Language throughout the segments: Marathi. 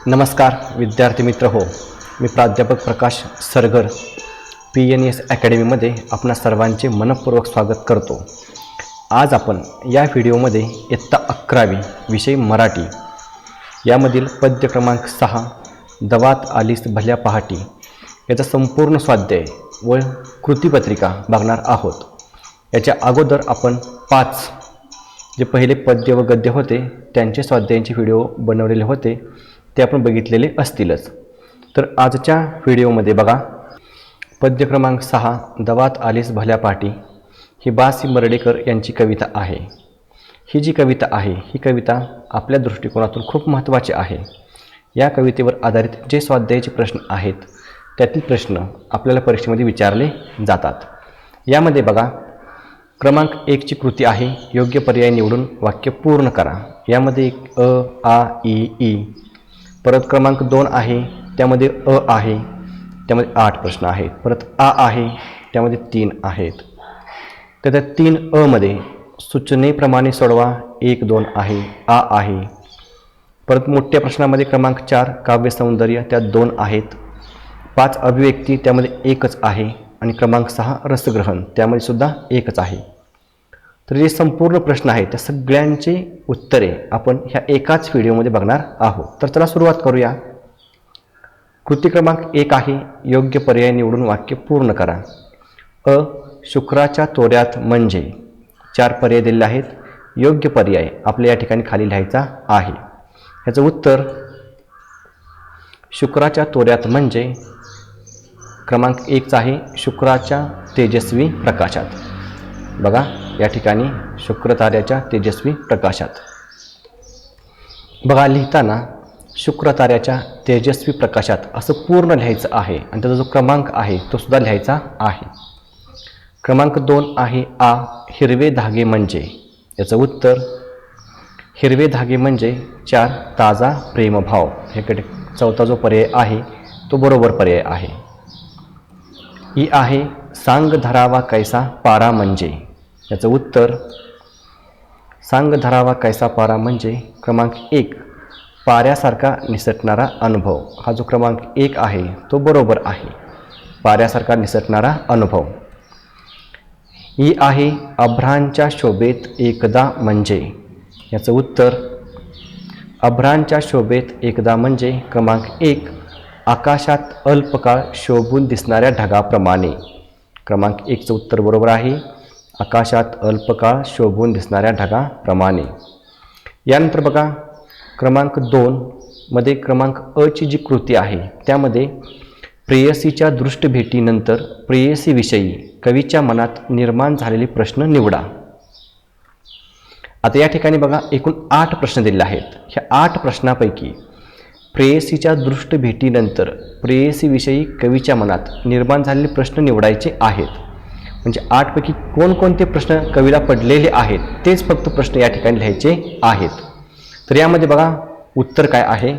नमस्कार विद्यार्थी मित्र हो, मी प्राध्यापक प्रकाश सरगर PNS अकॅडमीमध्ये आपणा सर्वांचे मनपूर्वक स्वागत करतो। आज आपण या व्हिडिओमध्ये इयत्ता 11वी विषय मराठी यामधील पद्य क्रमांक 6 दवात आलीस भल्या पहाटी याचा संपूर्ण स्वाध्याय व कृतीपत्रिका बघणार आहोत। याच्या अगोदर आपण 5 जे पहिले पद्य व गद्य होते त्यांचे स्वाध्यायांचे व्हिडिओ बनवलेले होते ते आपण बघितलेले असतीलच। तर आजच्या व्हिडिओमध्ये बघा, पद्य क्रमांक 6 दवात आलीस भल्या पहाटी ही बा.सी. मर्ढेकर यांची कविता आहे। ही जी कविता आहे ही कविता आपल्या दृष्टिकोनातून खूप महत्त्वाची आहे। या कवितेवर आधारित जे स्वाध्यायाचे प्रश्न आहेत त्यातील प्रश्न आपल्याला परीक्षेमध्ये विचारले जातात। यामध्ये बघा, क्रमांक 1 ची कृती आहे, योग्य पर्याय निवडून वाक्य पूर्ण करा। यामध्ये अ, आ, ई, परत क्रमांक 2 आहे, त्यामध्ये अ आहे, त्यामध्ये 8 प्रश्न आहेत। परत आ आहे, त्यामध्ये 3 आहेत। तर त्या 3 अ मध्ये सूचनेप्रमाणे सोडवा 1, 2 आहे, आ आहे। परत मोठ्या प्रश्नामध्ये क्रमांक 4 काव्य सौंदर्य त्यात 2 आहेत। 5 अभिव्यक्ती त्यामध्ये 1च आहे आणि क्रमांक 6 रसग्रहण त्यामध्ये सुद्धा 1च आहे। तर जे संपूर्ण प्रश्न आहेत त्या सगळ्यांची उत्तरे आपण ह्या एकाच व्हिडिओमध्ये बघणार आहोत। तर चला सुरुवात करूया। कृती क्रमांक 1 आहे, योग्य पर्याय निवडून वाक्य पूर्ण करा। अ, शुक्राच्या तोऱ्यात म्हणजे 4 पर्याय दिलेले आहेत। योग्य पर्याय आपल्या या ठिकाणी खाली लिहायचा आहे। ह्याचं उत्तर शुक्राच्या तोऱ्यात म्हणजे क्रमांक 1 आहे, शुक्राच्या तेजस्वी प्रकाशात। बघा या ठिकाणी शुक्र ताऱ्याच्या तेजस्वी प्रकाशात। बघा लिहिताना शुक्र ताऱ्याच्या तेजस्वी प्रकाशात असं पूर्ण लिहायचं आहे आणि त्याचा जो क्रमांक आहे तो सुद्धा लिहायचा आहे। क्रमांक 2 आहे आ, हिरवे धागे म्हणजे। याचं उत्तर हिरवे धागे म्हणजे 4 ताजा प्रेमभाव। ह्याकडे चौथा जो पर्याय आहे तो बरोबर पर्याय आहे। ई आहे, सांग धरावा कैसा पारा म्हणजे। याचं उत्तर सांग धरावा कैसा पारा म्हणजे क्रमांक 1 पाऱ्यासारखा निसटणारा अनुभव। हा जो क्रमांक 1 आहे तो बरोबर आहे, पाऱ्यासारखा निसटणारा अनुभव। ही आहे, अभ्रांच्या शोभेत एकदा म्हणजे। याचं उत्तर अभ्रांच्या शोभेत एकदा म्हणजे क्रमांक 1 आकाशात अल्पकाळ शोभून दिसणाऱ्या ढगाप्रमाणे। क्रमांक 1 चं उत्तर बरोबर आहे, आकाशात अल्पकाळ शोभून दिसणाऱ्या ढगाप्रमाणे। यानंतर बघा, क्रमांक 2 मध्ये क्रमांक अ ची जी कृती आहे त्यामध्ये प्रेयसीच्या दृष्टभेटीनंतर प्रेयसीविषयी कवीच्या मनात निर्माण झालेले प्रश्न निवडा। आता या ठिकाणी बघा एकूण 8 प्रश्न दिलेले आहेत। ह्या 8 प्रश्नापैकी प्रेयसीच्या दृष्टभेटीनंतर प्रेयसीविषयी कवीच्या मनात निर्माण झालेले प्रश्न निवडायचे आहेत। म्हणजे 8 पैकी कोणकोणते प्रश्न कवीला पडलेले आहेत तेच फक्त प्रश्न या ठिकाणी लिहायचे आहेत। तर यामध्ये बघा उत्तर काय आहे,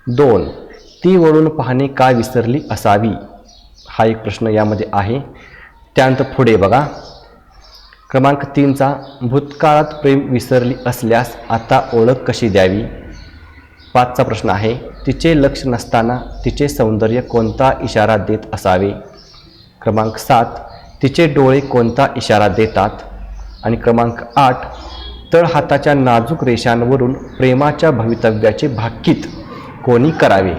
2 ती वळून पाहणे का विसरली असावी, हा एक प्रश्न यामध्ये आहे। त्यानंतर पुढे बघा, क्रमांक 3 चा भूतकाळात प्रेम विसरली असल्यास आता ओळख कशी द्यावी। 5 चा प्रश्न आहे, तिचे लक्ष नसताना तिचे सौंदर्य कोणता इशारा देत असावे। क्रमांक 7 तिचे डोळे कोणता इशारा देतात। आणि क्रमांक 8 तळहाताच्या नाजूक रेषांवरून प्रेमाच्या भवितव्याचे भाकीत कोणी करावे।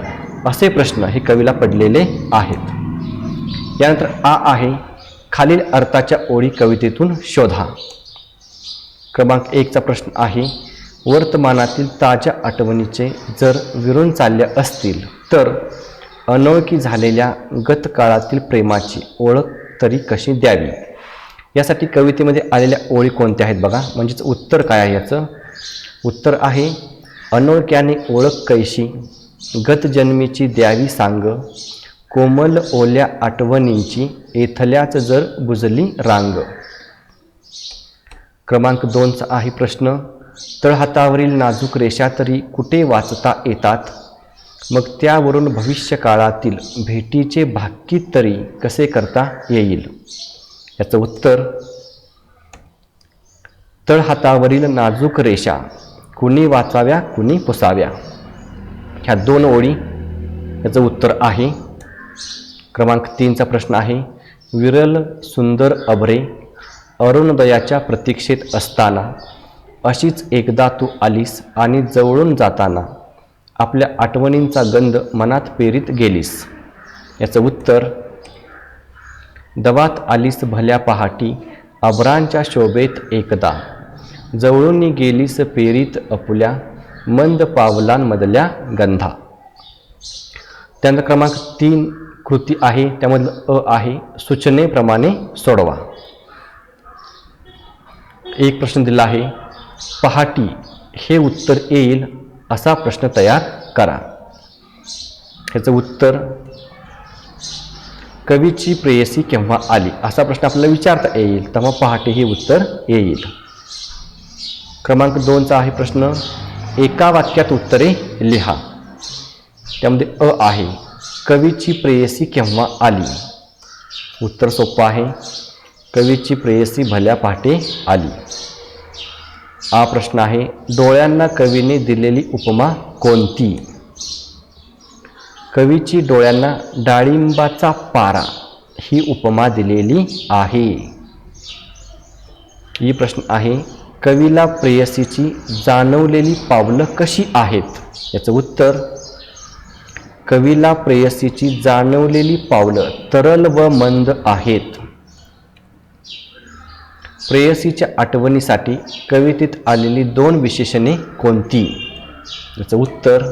असे प्रश्न हे कवीला पडलेले आहेत। यानंतर आ आहे, खालील अर्थाच्या ओळी कवितेतून शोधा। क्रमांक 1 चा प्रश्न आहे, वर्तमानातील ताज्या आठवणीचे जर विरून चालल्या असतील तर अनोळखी झालेल्या गतकाळातील प्रेमाची ओळख तरी कशी द्यावी। यासाठी कवितेमध्ये आलेल्या ओळी कोणत्या आहेत बघा, म्हणजेच उत्तर काय आहे याचं उत्तर आहे, अनोळख्याने ओळख कैशी गतजन्मीची द्यावी सांग, कोमल ओल्या आठवणींची एथल्याच जर बुजली रांग। क्रमांक 2 चा आहे प्रश्न, तळहातावरील नाजूक रेषा तरी कुठे वाचता येतात, मग त्यावरून भविष्यकाळातील भेटीचे भाकीत तरी कसे करता येईल। याचं उत्तर तळहातावरील नाजूक रेषा कुणी वाचाव्या कुणी पुसाव्या। ह्या 2 ओळी याचं उत्तर आहे. क्रमांक 3चा प्रश्न आहे, विरल सुंदर अभरे अरुणोदयाच्या प्रतीक्षेत असताना अशीच एकदा तू आलीस आणि जवळून जाताना आपल्या आठवणींचा गंध मनात पेरीत गेलीस. याचं उत्तर, दवात आलीस भल्या पहाटी अभरांच्या शोभेत एकदा जवळून गेलीस पेरीत अपुल्या मंद पावलांमधल्या गंधा. त्यानंतर क्रमांक 3 कृती आहे, त्यामधलं अ आहे, सूचनेप्रमाणे सोडवा. एक प्रश्न दिला आहे, पहाटी हे उत्तर येईल असा प्रश्न तयार करा. ह्याचं उत्तर, कवीची प्रेयसी केव्हा आली असा प्रश्न आपल्याला विचारता येईल, तेव्हा पहाटे हे उत्तर येईल. क्रमांक 2चा आहे प्रश्न, एका वाक्यात उत्तरे लिहा. त्यामध्ये अ आहे, कवीची प्रेयसी केव्हा आली. उत्तर सोपं आहे, कवीची प्रेयसी भल्या पहाटे आली. हा प्रश्न आहे, डोळ्यांना कवीने दिलेली उपमा कोणती. कवीची डोळ्यांना डाळिंबाचा पारा ही उपमा दिलेली आहे. ही प्रश्न आहे, कवीला प्रेयसीची जाणवलेली पावलं कशी आहेत. याचं उत्तर, कवीला प्रेयसीची जाणवलेली पावलं तरल व मंद आहेत. प्रेयसीच्या आठवणीसाठी कवितेत आलेली 2 विशेषणे कोणती. याचं उत्तर,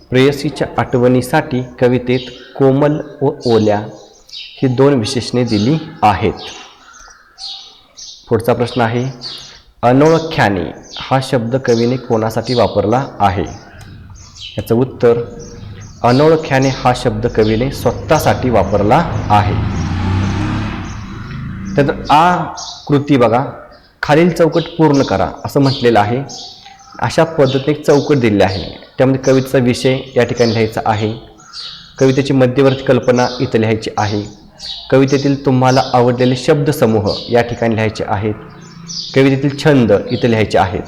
प्रेयसीच्या आठवणीसाठी कवितेत कोमल व ओल्या ही 2 विशेषणे दिली आहेत. पुढचा प्रश्न आहे, अनोळख्याने हा शब्द कवीने कोणासाठी वापरला आहे. याचं उत्तर, अनोळख्याने हा शब्द कवीने स्वतःसाठी वापरला आहे. त्यानंतर आ कृती बघा, खालील चौकट पूर्ण करा असं म्हटलेलं आहे. अशा पद्धतीने एक चौकट दिलेली आहे. त्यामध्ये कवितेचा विषय या ठिकाणी लिहायचा आहे, कवितेची मध्यवर्ती कल्पना इथं लिहायची आहे, कवितेतील तुम्हाला आवडलेले शब्दसमूह या ठिकाणी लिहायचे आहेत, कवितेतील छंद इथं लिहायचे आहेत.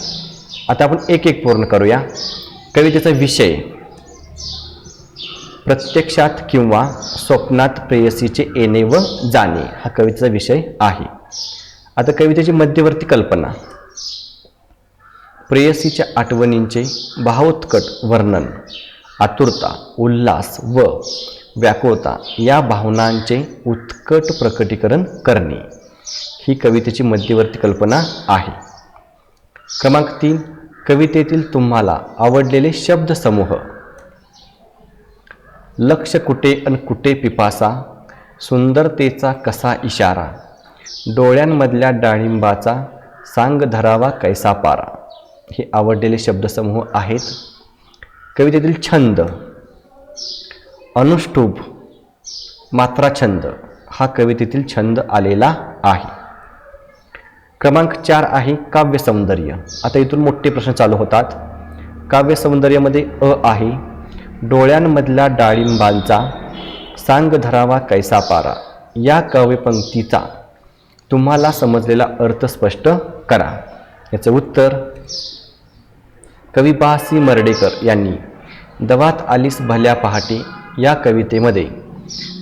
आता आपण एक एक पूर्ण करूया. कवितेचा विषय, प्रत्यक्षात किंवा स्वप्नात प्रेयसीचे येणे व जाणे हा कवितेचा विषय आहे. आता कवितेची मध्यवर्ती कल्पना, प्रेयसीच्या आठवणींचे भावोत्कट वर्णन, आतुरता, उल्हास व व्याकुळता या भावनांचे उत्कट प्रकटीकरण करणे ही कवितेची मध्यवर्ती कल्पना आहे. क्रमांक 3, कवितेतील तुम्हाला आवडलेले शब्दसमूह, लक्ष कुठे अन कुठे पिपासा, सुंदरतेचा कसा इशारा, डोळ्यांमधल्या डाळिंबाचा सांग धरावा कैसा पारा हे आवडलेले शब्दसमूह आहेत. कवितेतील छंद, अनुष्टुभ, मात्राछंद हा कवितेतील छंद आलेला आहे. क्रमांक 4 आहे काव्यसौंदर्य. आता इथून मोठे प्रश्न चालू होतात. काव्यसौंदर्यामध्ये अ आहे, डोळ्यांमधल्या डाळिंबांचा सांग धरावा कैसा पारा या काव्यपंक्तीचा तुम्हाला समजलेला अर्थ स्पष्ट करा. याचं उत्तर, कवी बा.सी. मर्ढेकर यांनी दवात आलीस भल्या पहाटे या कवितेमध्ये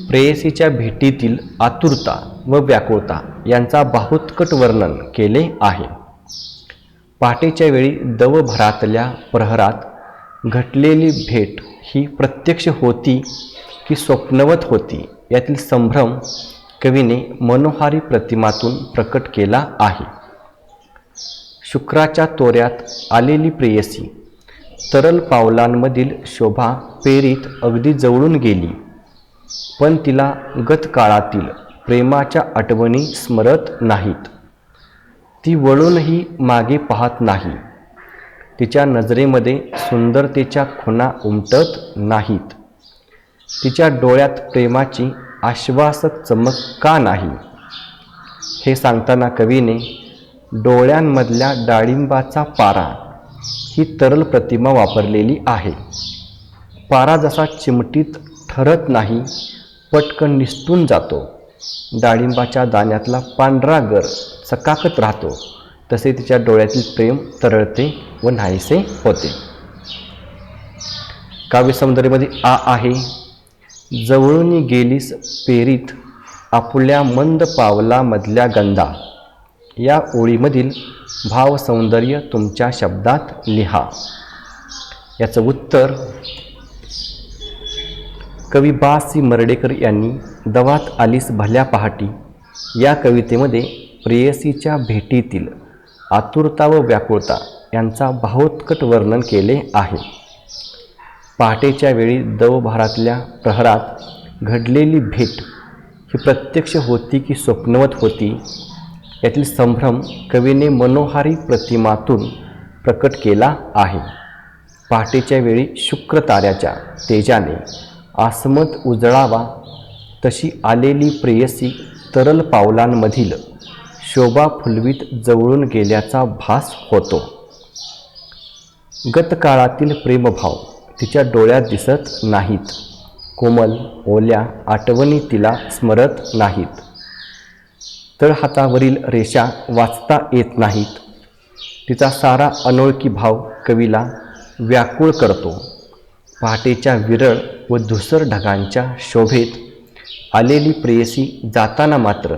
प्रेयसीच्या भेटीतील आतुरता व व्याकुळता यांचा बाहुतकट वर्णन केले आहे. पहाटेच्या वेळी दवभरातल्या प्रहरात घटलेली भेट ही प्रत्यक्ष होती की स्वप्नवत होती यातील संभ्रम कवीने मनोहारी प्रतिमातून प्रकट केला आहे. शुक्राच्या तोऱ्यात आलेली प्रेयसी तरल पावलांमधील शोभा पेरीत अगदी जवळून गेली, पण तिला गतकाळातील प्रेमाच्या आठवणी स्मरत नाहीत. ती वळूनही मागे पाहत नाही. तिच्या नजरेमध्ये सुंदरतेच्या खुणा उमटत नाहीत. तिच्या डोळ्यात प्रेमाची आश्वासक चमक का नाही. हे सांगताना कवीने डोळ्यांमधल्या डाळिंबाचा पारा ही तरल प्रतिमा वापरलेली आहे. पारा जसा चिमटीत ठरत नाही, पटकन निसटून जातो, डाळिंबाच्या दाण्यातला पांढरा गर चकाकत राहतो, तसे तिच्या डोळ्यातील प्रेम तरळते व नाहीसे होते. काव्यसौंदर्यामध्ये आ आहे, जवळून गेलीस पेरीत आपुल्या मंद पावलामधल्या गंधा. या ओळीमधील भावसौंदर्य तुमच्या शब्दात लिहा. याचं उत्तर कवी बा सी मर्ढेकर यांनी दवात आलीस भल्या पहाटी या कवितेमध्ये प्रेयसीच्या भेटीतील आतुरता व व्याकुळता यांचा भावोत्कट वर्णन केले आहे. पहाटेच्या वेळी दवभारातल्या प्रहरात घडलेली भेट ही प्रत्यक्ष होती की स्वप्नवत होती, यातील संभ्रम कवीने मनोहारी प्रतिमातून प्रकट केला आहे. पहाटेच्या वेळी शुक्र ताऱ्याच्या तेजाने आसमंत उजळावा तशी आलेली प्रेयसी तरल पावलांमधील शोभा फुलवीत जवळून गेल्याचा भास होतो. गतकाळातील प्रेमभाव तिच्या डोळ्यात दिसत नाहीत, कोमल ओल्या आठवणी तिला स्मरत नाहीत, तळहातावरील रेषा वाचता येत नाहीत. तिचा सारा अनोळखी भाव कवीला व्याकुळ करतो. पहाटेच्या विरळ व धुसर ढगांच्या शोभेत आलेली प्रेयसी जाताना मात्र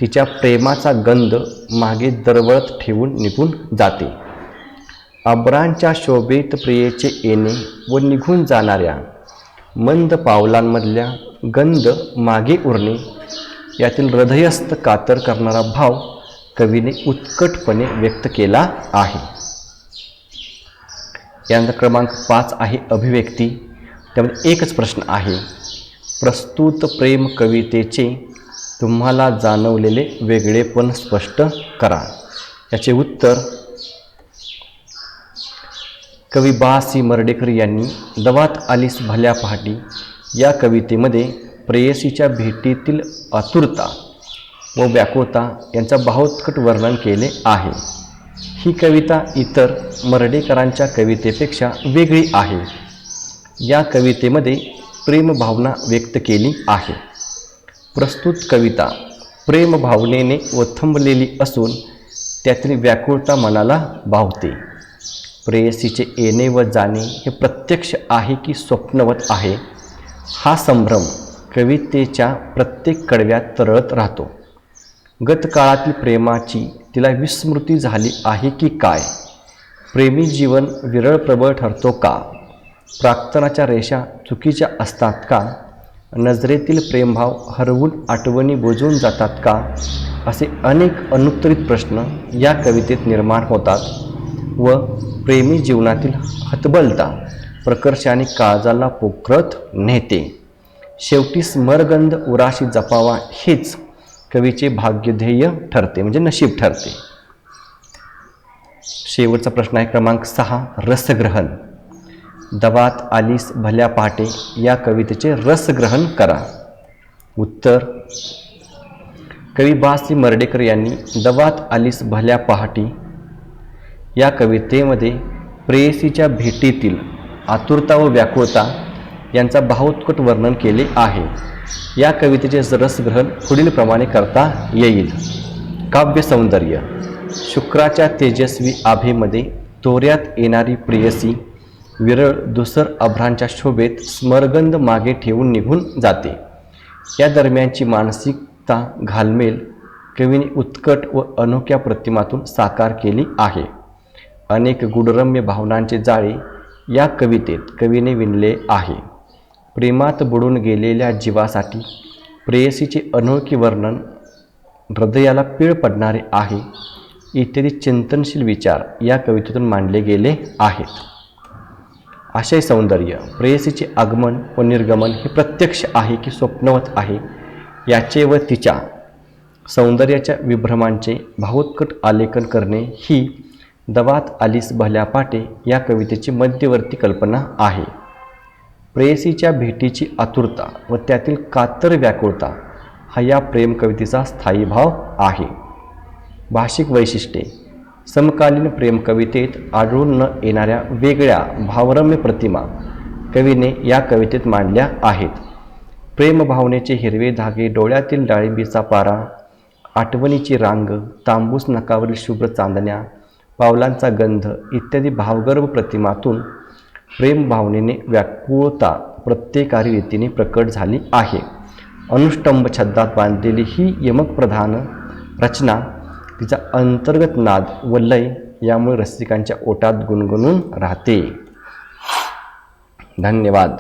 तिच्या प्रेमाचा गंध मागे दरवळत ठेवून निघून जाते. अब्रांच्या शोभेत प्रियेचे येणे व निघून जाणाऱ्या मंद पावलांमधल्या गंध मागे उरणे यातील हृदयस्थ कातर करणारा भाव कवीने उत्कटपणे व्यक्त केला आहे. यानंतर क्रमांक 5 आहे अभिव्यक्ती. त्यामध्ये एकच प्रश्न आहे, प्रस्तुत प्रेम कवितेचे तुम्हाला जाणवलेले वेगळेपण स्पष्ट करा. याचे उत्तर कवी बा सी मर्ढेकर यांनी दवात आलीस भल्या पहाटी या कवितेमध्ये प्रेयसीच्या भेटीतील आतुरता व व्याकुळता यांचा भावोत्कट वर्णन केले आहे. ही कविता इतर मर्ढेकरांच्या कवितेपेक्षा वेगळी आहे. या कवितेमध्ये प्रेमभावना व्यक्त केली आहे. प्रस्तुत कविता प्रेमभावनेने ओथंबलेली असून त्यातील व्याकुळता मनाला भावते. प्रेयसीचे येणे व जाणे हे प्रत्यक्ष आहे की स्वप्नवत आहे, हा संभ्रम कवितेच्या प्रत्येक कडव्यात तरळत राहतो. गतकाळातील प्रेमाची तिला विस्मृती झाली आहे की काय? प्रेमी जीवन विरळ प्रबळ ठरतो का? प्राक्तनाच्या रेषा चुकीच्या असतात का? नजरेतील प्रेमभाव हरवून आठवणी बुजून जातात का? असे अनेक अनुत्तरित प्रश्न या कवितेत निर्माण होतात व प्रेमी जीवनातील हतबलता प्रकर्षाने काळजाला पोखरत नेते. शेवटी स्मरगंध उराशी जपावा हेच कवीचे भाग्यध्येय ठरते, म्हणजे नशीब ठरते. शेवटचा प्रश्न आहे क्रमांक 6 रसग्रहण. दवात आलीस भल्या पहाटे या कवितेचे रसग्रहण करा. उत्तर कवी बा सी मर्ढेकर यांनी दवात आलीस भल्या पहाटी या कवितेमध्ये प्रेयसीच्या भेटीतील आतुरता व व्याकुळता यांचा भावोत्कट वर्णन केले आहे. या कवितेचे रसग्रहण पुढील प्रमाणे करता येईल. काव्यसौंदर्य. शुक्राच्या तेजस्वी आभेमध्ये तोऱ्यात येणारी प्रेयसी विरळ धुसर अभ्रांच्या शोभेत स्मरगंध मागे ठेवून निघून जाते. या दरम्यानची मानसिकता घालमेल कवीने उत्कट व अनोख्या प्रतिमातून साकार केली आहे. अनेक गुणरम्य भावनांचे जाळे या कवितेत कवीने विणले आहे. प्रेमात बुडून गेलेल्या जीवासाठी प्रेयसीचे अनोखी वर्णन हृदयाला पीळ पडणारे आहे, इत्यादी चिंतनशील विचार या कवितेतून मांडले गेले आहेत. आशय सौंदर्य. प्रेयसीचे आगमन व निर्गमन हे प्रत्यक्ष आहे की स्वप्नवत आहे, याचे व तिच्या सौंदर्याच्या विभ्रमांचे भावोत्कट आलेखन करणे ही दवात आलीस भल्या पहाटे या कवितेची मध्यवर्ती कल्पना आहे. प्रेयसीच्या भेटीची आतुरता व त्यातील कातर व्याकुळता हा या प्रेम कवितेचा स्थायी भाव आहे. भाषिक वैशिष्ट्ये. समकालीन प्रेम कवितेत आढळून न येणाऱ्या वेगळ्या भावरम्य प्रतिमा कवीने या कवितेत मांडल्या आहेत. प्रेमभावनेचे हिरवे धागे, डोळ्यातील डाळिंबीचा पारा, आठवणीची रांग, तांबूस नकावरील शुभ्र चांदण्या, पावलांचा गंध इत्यादी भावगर्भ प्रतिमातून प्रेम भावनेने व्याकुळता प्रत्येकारी रीतीने प्रकट झाली आहे. अनुष्टंभ छंदात बांधलेली ही यमकप्रधान रचना तिचा अंतर्गत नाद व लय यामुळे रसिकांच्या ओठात गुणगुणून राहते. धन्यवाद.